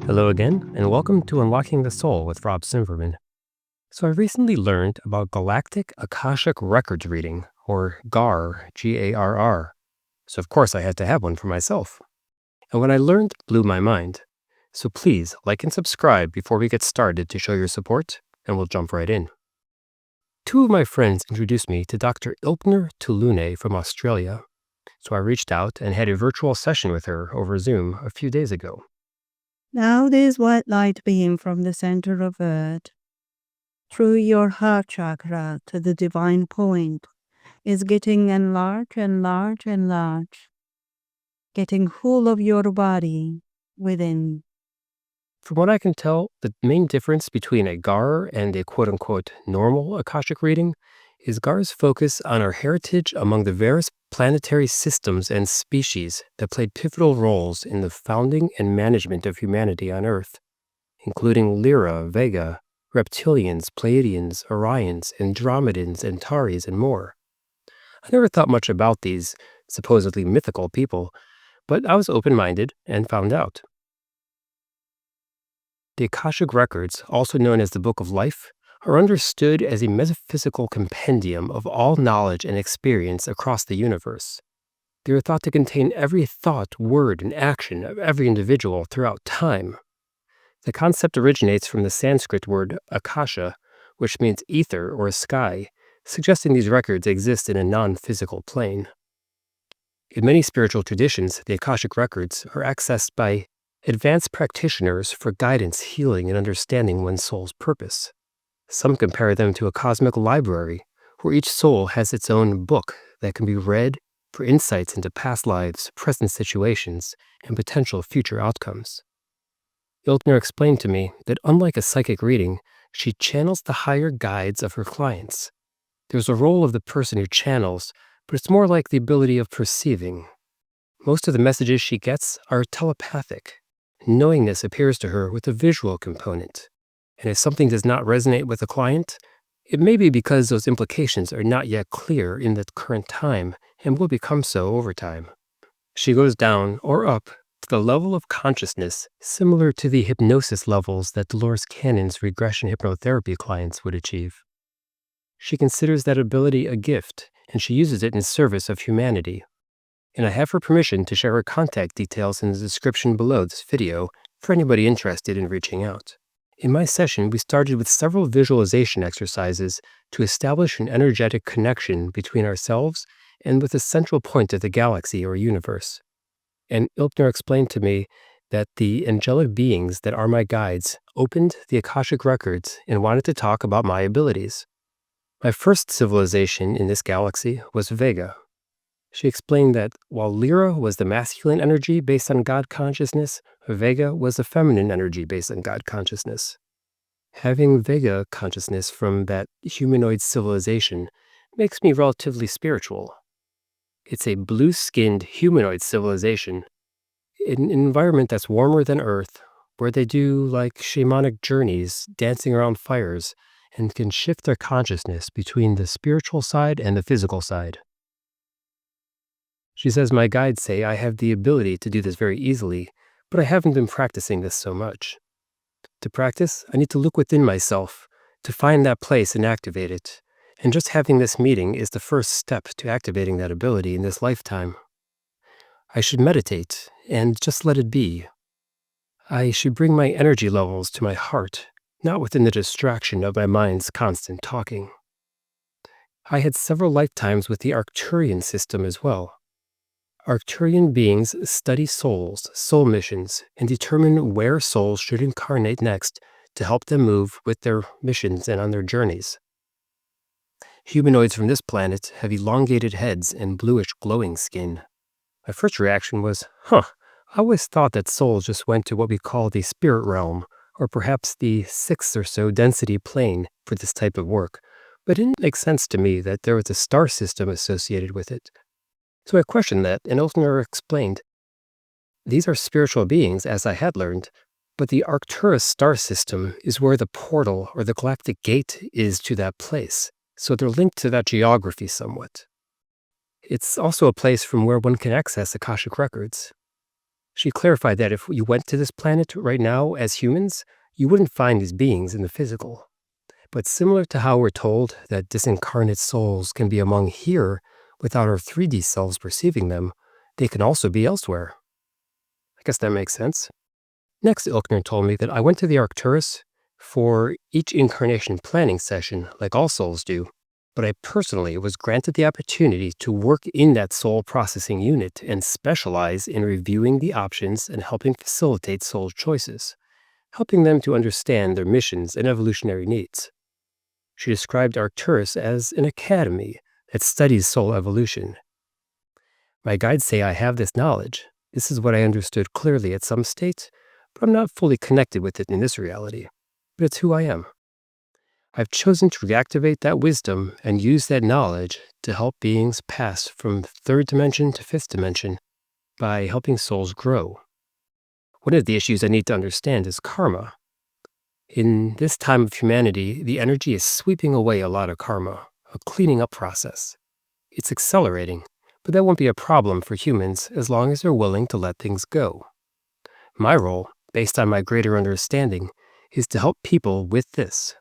Hello again, and welcome to Unlocking the Soul with Rob Simverman. So I recently learned about Galactic Akashic Records Reading, or GARR, G-A-R-R. So of course I had to have one for myself. And what I learned blew my mind. So please like and subscribe before we get started to show your support, and we'll jump right in. Two of my friends introduced me to Dr. Ilknur Tulunay from Australia. So I reached out and had a virtual session with her over Zoom a few days ago. Now this white light beam from the center of Earth, through your heart chakra to the divine point, is getting enlarged and large and large, getting full of your body within. From what I can tell, the main difference between a GARR and a quote-unquote normal Akashic reading is GARR's focus on our heritage among the various planetary systems and species that played pivotal roles in the founding and management of humanity on Earth, including Lyra, Vega, reptilians, Pleiadians, Orions, Andromedans, Antares, and more. I never thought much about these supposedly mythical people, but I was open-minded and found out. The Akashic Records, also known as the Book of Life, are understood as a metaphysical compendium of all knowledge and experience across the universe. They are thought to contain every thought, word, and action of every individual throughout time. The concept originates from the Sanskrit word akasha, which means ether or sky, suggesting these records exist in a non-physical plane. In many spiritual traditions, the Akashic Records are accessed by advanced practitioners for guidance, healing, and understanding one's soul's purpose. Some compare them to a cosmic library, where each soul has its own book that can be read for insights into past lives, present situations, and potential future outcomes. Ilknur explained to me that unlike a psychic reading, she channels the higher guides of her clients. There's a role of the person who channels, but it's more like the ability of perceiving. Most of the messages she gets are telepathic. Knowingness appears to her with a visual component. And if something does not resonate with the client, it may be because those implications are not yet clear in the current time and will become so over time. She goes down or up to the level of consciousness similar to the hypnosis levels that Dolores Cannon's regression hypnotherapy clients would achieve. She considers that ability a gift, and she uses it in service of humanity. And I have her permission to share her contact details in the description below this video for anybody interested in reaching out. In my session, we started with several visualization exercises to establish an energetic connection between ourselves and with the central point of the galaxy or universe. And Ilknur explained to me that the angelic beings that are my guides opened the Akashic Records and wanted to talk about my abilities. My first civilization in this galaxy was Vega. She explained that while Lyra was the masculine energy based on God consciousness, Vega was the feminine energy based on God consciousness. Having Vega consciousness from that humanoid civilization makes me relatively spiritual. It's a blue-skinned humanoid civilization, an environment that's warmer than Earth, where they do like shamanic journeys, dancing around fires, and can shift their consciousness between the spiritual side and the physical side. She says my guides say I have the ability to do this very easily, but I haven't been practicing this so much. To practice, I need to look within myself, to find that place and activate it. And just having this meeting is the first step to activating that ability in this lifetime. I should meditate and just let it be. I should bring my energy levels to my heart, not within the distraction of my mind's constant talking. I had several lifetimes with the Arcturian system as well. Arcturian beings study souls, soul missions, and determine where souls should incarnate next to help them move with their missions and on their journeys. Humanoids from this planet have elongated heads and bluish glowing skin. My first reaction was, I always thought that souls just went to what we call the spirit realm, or perhaps the 6th or so density plane for this type of work, but it didn't make sense to me that there was a star system associated with it. So I questioned that, and Ilknur explained, these are spiritual beings, as I had learned, but the Arcturus star system is where the portal or the galactic gate is to that place, so they're linked to that geography somewhat. It's also a place from where one can access Akashic Records. She clarified that if you went to this planet right now as humans, you wouldn't find these beings in the physical. But similar to how we're told that disincarnate souls can be among here without our 3D selves perceiving them, they can also be elsewhere. I guess that makes sense. Next, Ilknur told me that I went to the Arcturus for each incarnation planning session, like all souls do, but I personally was granted the opportunity to work in that soul processing unit and specialize in reviewing the options and helping facilitate soul choices, helping them to understand their missions and evolutionary needs. She described Arcturus as an academy that studies soul evolution. My guides say I have this knowledge. This is what I understood clearly at some state, but I'm not fully connected with it in this reality. But it's who I am. I've chosen to reactivate that wisdom and use that knowledge to help beings pass from third dimension to fifth dimension by helping souls grow. One of the issues I need to understand is karma. In this time of humanity, the energy is sweeping away a lot of karma, a cleaning up process. It's accelerating, but that won't be a problem for humans as long as they're willing to let things go. My role, based on my greater understanding, is to help people with this.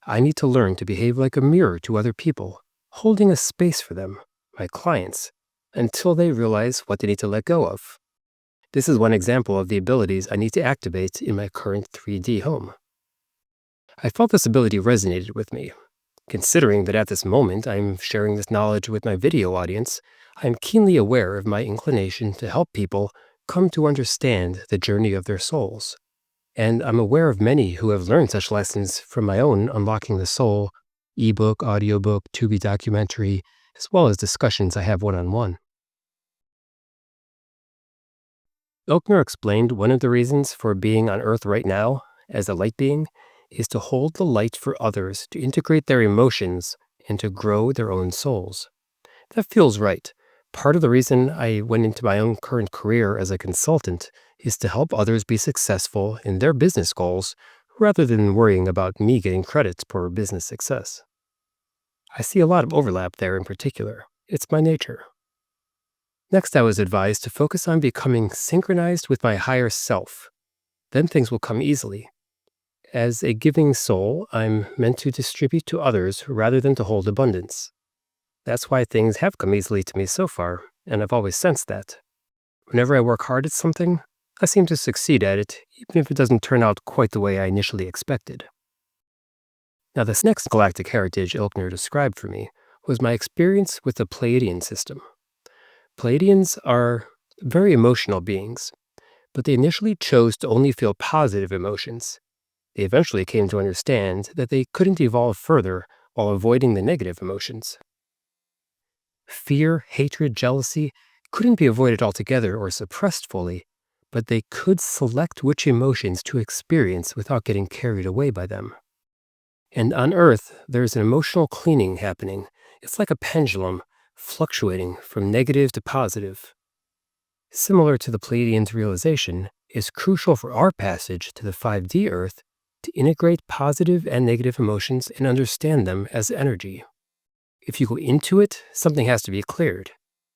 I need to learn to behave like a mirror to other people, holding a space for them, my clients, until they realize what they need to let go of. This is one example of the abilities I need to activate in my current 3D home. I felt this ability resonated with me. Considering that at this moment I'm sharing this knowledge with my video audience, I am keenly aware of my inclination to help people come to understand the journey of their souls. And I'm aware of many who have learned such lessons from my own Unlocking the Soul ebook, audiobook, Tubi documentary, as well as discussions I have one-on-one. Ilknur explained one of the reasons for being on Earth right now as a light being is to hold the light for others to integrate their emotions and to grow their own souls. That feels right. Part of the reason I went into my own current career as a consultant is to help others be successful in their business goals rather than worrying about me getting credit for business success. I see a lot of overlap there in particular. It's my nature. Next, I was advised to focus on becoming synchronized with my higher self. Then things will come easily. As a giving soul, I'm meant to distribute to others rather than to hold abundance. That's why things have come easily to me so far, and I've always sensed that. Whenever I work hard at something, I seem to succeed at it, even if it doesn't turn out quite the way I initially expected. Now, this next galactic heritage Ilknur described for me was my experience with the Pleiadian system. Pleiadians are very emotional beings, but they initially chose to only feel positive emotions. They eventually came to understand that they couldn't evolve further while avoiding the negative emotions. Fear, hatred, jealousy couldn't be avoided altogether or suppressed fully, but they could select which emotions to experience without getting carried away by them. And on Earth, there's an emotional cleaning happening. It's like a pendulum, fluctuating from negative to positive. Similar to the Pleiadians' realization, it's crucial for our passage to the 5D Earth to integrate positive and negative emotions and understand them as energy. If you go into it, something has to be cleared.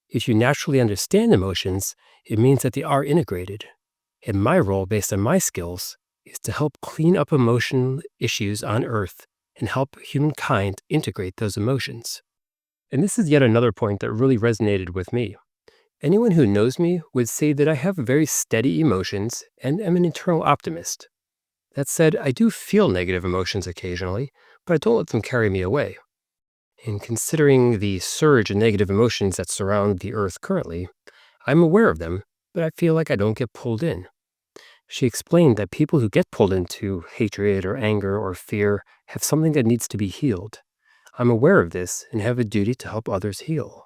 If you naturally understand emotions, it means that they are integrated. And my role, based on my skills, is to help clean up emotional issues on Earth and help humankind integrate those emotions. And this is yet another point that really resonated with me. Anyone who knows me would say that I have very steady emotions and am an internal optimist. That said, I do feel negative emotions occasionally, but I don't let them carry me away. In considering the surge of negative emotions that surround the Earth currently, I'm aware of them, but I feel like I don't get pulled in. She explained that people who get pulled into hatred or anger or fear have something that needs to be healed. I'm aware of this and have a duty to help others heal.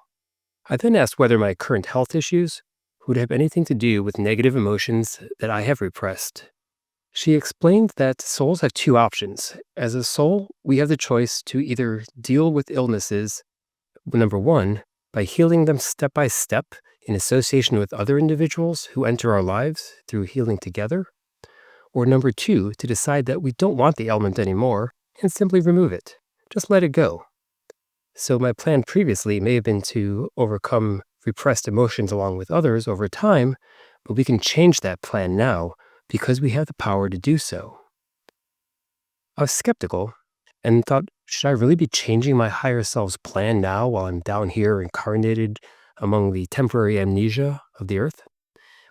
I then asked whether my current health issues would have anything to do with negative emotions that I have repressed. She explained that souls have two options. As a soul, we have the choice to either deal with illnesses, number one, by healing them step by step in association with other individuals who enter our lives through healing together, or number two, to decide that we don't want the ailment anymore and simply remove it. Just let it go. So my plan previously may have been to overcome repressed emotions along with others over time but we can change that plan now because we have the power to do so. I was skeptical and thought, should I really be changing my higher self's plan now while I'm down here incarnated among the temporary amnesia of the earth?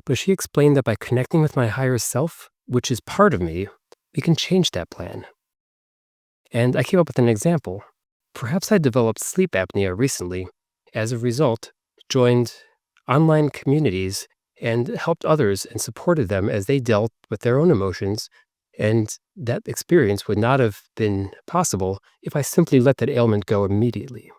But she explained that by connecting with my higher self, which is part of me, we can change that plan. And I came up with an example. Perhaps I developed sleep apnea recently. As a result, joined online communities and helped others and supported them as they dealt with their own emotions. And that experience would not have been possible if I simply let that ailment go immediately.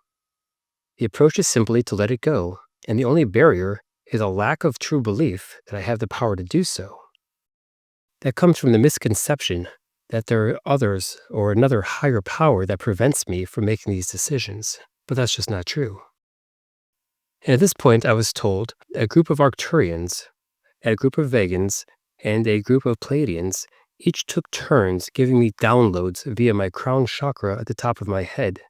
The approach is simply to let it go, and the only barrier is a lack of true belief that I have the power to do so. That comes from the misconception that there are others or another higher power that prevents me from making these decisions, but that's just not true. And at this point, I was told a group of Arcturians, a group of Vegans, and a group of Pleiadians each took turns giving me downloads via my crown chakra at the top of my head.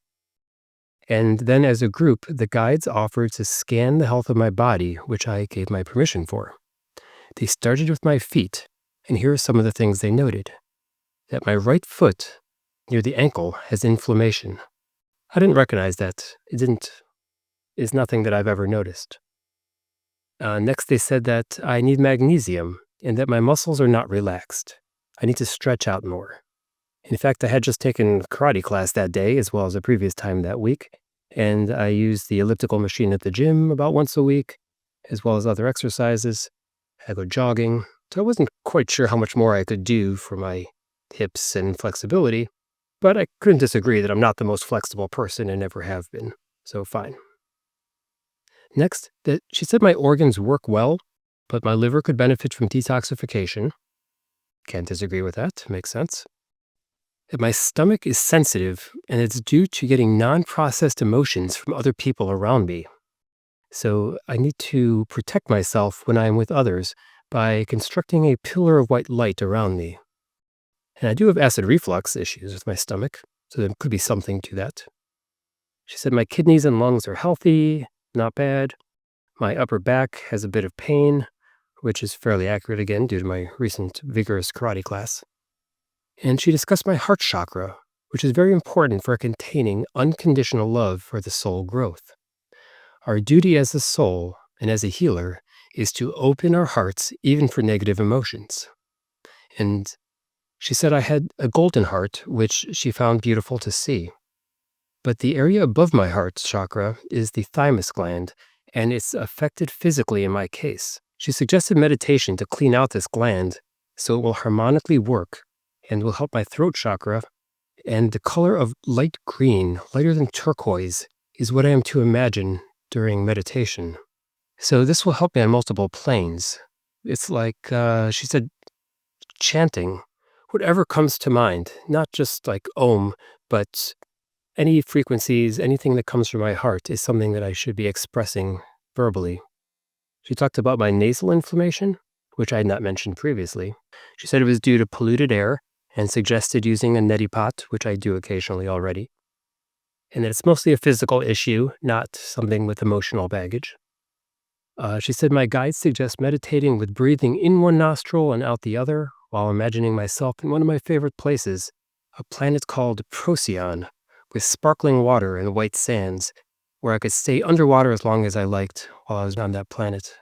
And then as a group, the guides offered to scan the health of my body, which I gave my permission for. They started with my feet, and here are some of the things they noted. That my right foot, near the ankle, has inflammation. I didn't recognize that. It's nothing that I've ever noticed. Next, they said that I need magnesium and that my muscles are not relaxed. I need to stretch out more. In fact, I had just taken karate class that day as well as a previous time that week, and I used the elliptical machine at the gym about once a week, as well as other exercises. I go jogging, so I wasn't quite sure how much more I could do for my hips and flexibility, but I couldn't disagree that I'm not the most flexible person and never have been, so fine. Next, she said my organs work well, but my liver could benefit from detoxification. Can't disagree with that, makes sense. That my stomach is sensitive, and it's due to getting non-processed emotions from other people around me. So I need to protect myself when I am with others by constructing a pillar of white light around me. And I do have acid reflux issues with my stomach, so there could be something to that. She said my kidneys and lungs are healthy, not bad. My upper back has a bit of pain, which is fairly accurate again due to my recent vigorous karate class. And she discussed my heart chakra, which is very important for containing unconditional love for the soul growth. Our duty as a soul and as a healer is to open our hearts even for negative emotions. And she said I had a golden heart, which she found beautiful to see. But the area above my heart chakra is the thymus gland, and it's affected physically in my case. She suggested meditation to clean out this gland so it will harmonically work and will help my throat chakra. And the color of light green, lighter than turquoise, is what I am to imagine during meditation. So this will help me on multiple planes. It's like, she said, chanting, whatever comes to mind, not just like Om, but any frequencies, anything that comes from my heart is something that I should be expressing verbally. She talked about my nasal inflammation, which I had not mentioned previously. She said it was due to polluted air and suggested using a neti pot, which I do occasionally already. And that it's mostly a physical issue, not something with emotional baggage. She said my guides suggest meditating with breathing in one nostril and out the other while imagining myself in one of my favorite places, a planet called Procyon, with sparkling water and white sands, where I could stay underwater as long as I liked while I was on that planet.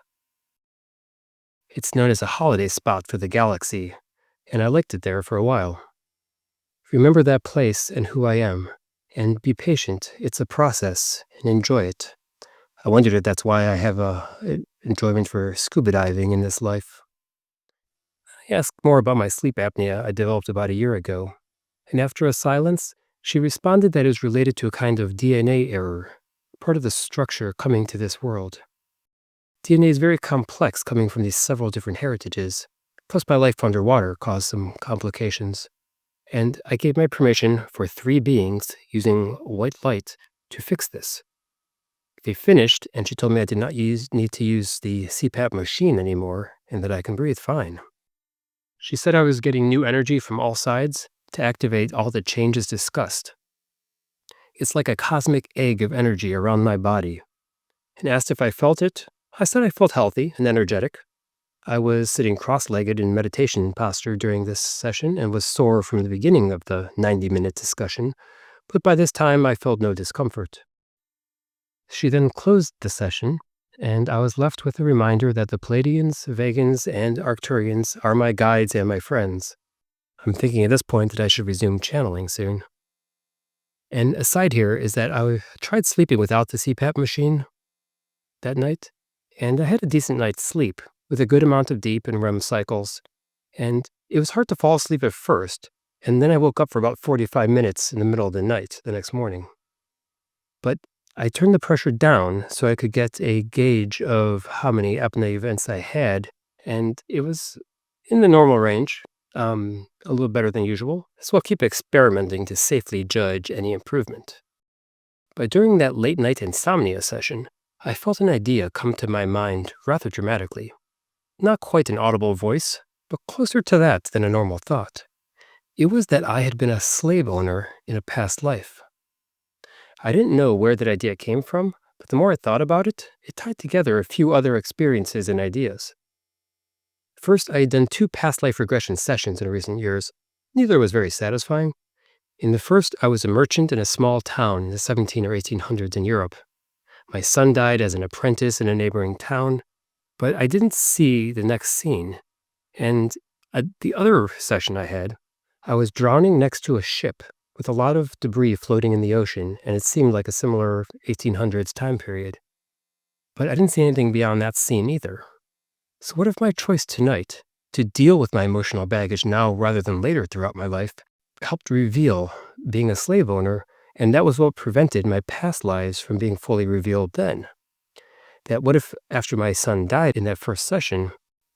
It's known as a holiday spot for the galaxy, and I liked it there for a while. Remember that place and who I am, and be patient. It's a process, and enjoy it. I wondered if that's why I have an enjoyment for scuba diving in this life. I asked more about my sleep apnea I developed about a year ago, and after a silence, she responded that it was related to a kind of DNA error, part of the structure coming to this world. DNA is very complex coming from these several different heritages, plus my life underwater caused some complications. And I gave my permission for 3 beings using white light to fix this. They finished, and she told me I did not need to use the CPAP machine anymore, and that I can breathe fine. She said I was getting new energy from all sides to activate all the changes discussed. It's like a cosmic egg of energy around my body, and asked if I felt it. I said I felt healthy and energetic. I was sitting cross-legged in meditation posture during this session and was sore from the beginning of the 90-minute discussion, but by this time I felt no discomfort. She then closed the session, and I was left with a reminder that the Pleiadians, Vegans, and Arcturians are my guides and my friends. I'm thinking at this point that I should resume channeling soon. And aside here is that I tried sleeping without the CPAP machine that night, and I had a decent night's sleep with a good amount of deep and REM cycles. And it was hard to fall asleep at first, and then I woke up for about 45 minutes in the middle of the night the next morning. But I turned the pressure down so I could get a gauge of how many apnea events I had, and it was in the normal range, a little better than usual, so I'll keep experimenting to safely judge any improvement. But during that late night insomnia session, I felt an idea come to my mind rather dramatically. Not quite an audible voice, but closer to that than a normal thought. It was that I had been a slave owner in a past life. I didn't know where that idea came from, but the more I thought about it, it tied together a few other experiences and ideas. First, I had done 2 past life regression sessions in recent years. Neither was very satisfying. In the first, I was a merchant in a small town in the 1700s or 1800s in Europe. My son died as an apprentice in a neighboring town, but I didn't see the next scene. And at the other session I had, I was drowning next to a ship with a lot of debris floating in the ocean, and it seemed like a similar 1800s time period. But I didn't see anything beyond that scene either. So what if my choice tonight, to deal with my emotional baggage now rather than later throughout my life, helped reveal being a slave owner, and that was what prevented my past lives from being fully revealed then? That what if after my son died in that first session,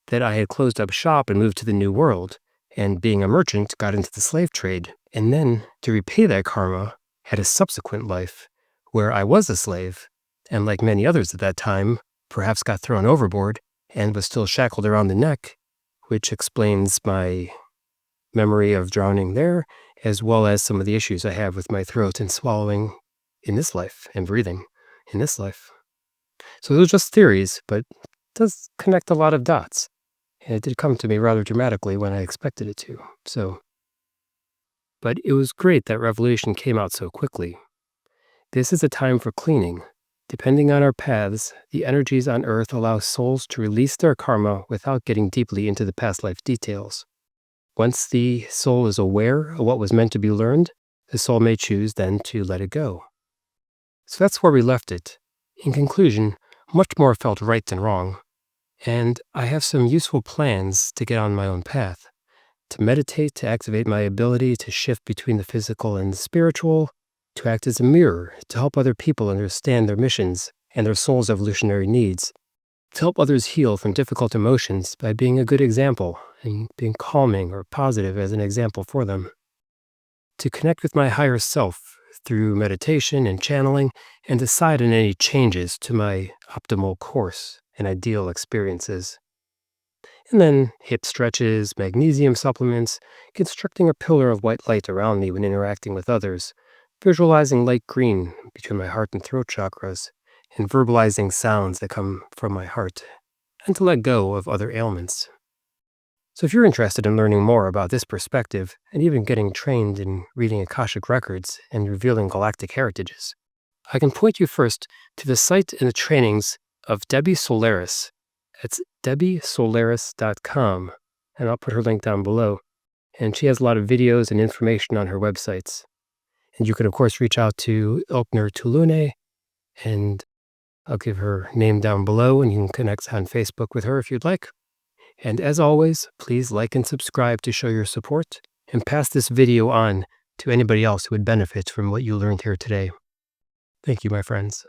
that I had closed up shop and moved to the new world, and being a merchant got into the slave trade, and then to repay that karma had a subsequent life where I was a slave, and like many others at that time, perhaps got thrown overboard and was still shackled around the neck, which explains my memory of drowning there, as well as some of the issues I have with my throat and swallowing in this life and breathing in this life. So those are just theories, but it does connect a lot of dots. And it did come to me rather dramatically when I expected it to. But it was great that revelation came out so quickly. This is a time for cleaning. Depending on our paths, the energies on Earth allow souls to release their karma without getting deeply into the past life details. Once the soul is aware of what was meant to be learned, the soul may choose then to let it go. So that's where we left it. In conclusion, much more felt right than wrong. And I have some useful plans to get on my own path. To meditate, to activate my ability to shift between the physical and the spiritual, to act as a mirror, to help other people understand their missions and their soul's evolutionary needs, to help others heal from difficult emotions by being a good example and being calming or positive as an example for them, to connect with my higher self through meditation and channeling and decide on any changes to my optimal course and ideal experiences. And then hip stretches, magnesium supplements, constructing a pillar of white light around me when interacting with others, visualizing light green between my heart and throat chakras, and verbalizing sounds that come from my heart, and to let go of other ailments. So if you're interested in learning more about this perspective, and even getting trained in reading Akashic Records and revealing galactic heritages, I can point you first to the site and the trainings of Debbie Solaris. It's debbiesolaris.com, and I'll put her link down below. And she has a lot of videos and information on her websites. And you can, of course, reach out to Ilknur Tulunay, and I'll give her name down below, and you can connect on Facebook with her if you'd like. And as always, please like and subscribe to show your support, and pass this video on to anybody else who would benefit from what you learned here today. Thank you, my friends.